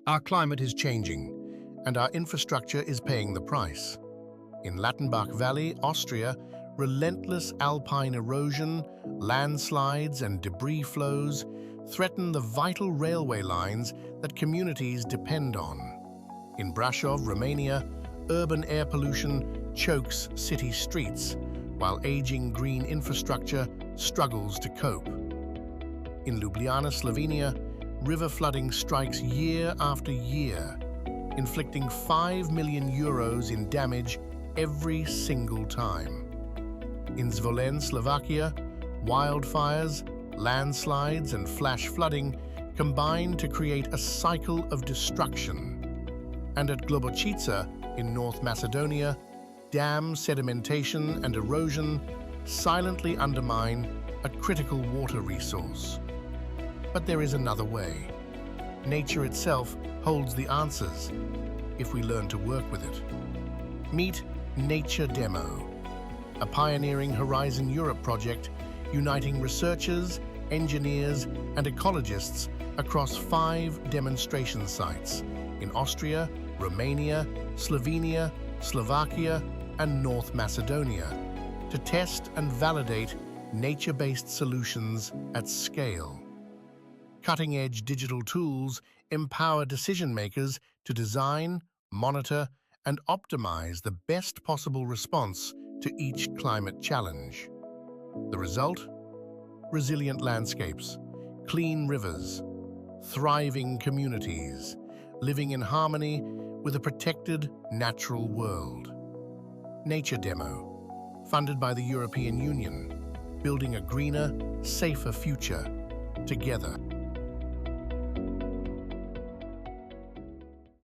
Our climate is changing, and our infrastructure is paying the price. In Lattenbach Valley, Austria, relentless alpine erosion, landslides, and debris flows threaten the vital railway lines that communities depend on. In Brașov, Romania, urban air pollution chokes city streets, while aging green infrastructure struggles to cope. In Ljubljana, Slovenia, river flooding strikes year after year, inflicting €5 million in damage every single time. In Zvolen, Slovakia, wildfires, landslides, and flash flooding combine to create a cycle of destruction. And at Globočica in North Macedonia, dam sedimentation and erosion silently undermine a critical water resource. But there is another way. Nature itself holds the answers if we learn to work with it. Meet Nature Demo, a pioneering Horizon Europe project uniting researchers, engineers, and ecologists across 5 demonstration sites in Austria, Romania, Slovenia, Slovakia, and North Macedonia to test and validate nature-based solutions at scale. Cutting-edge digital tools empower decision-makers to design, monitor, and optimize the best possible response to each climate challenge. The result? Resilient landscapes, clean rivers, thriving communities, living in harmony with a protected natural world. Nature Demo, funded by the European Union, building a greener, safer future together.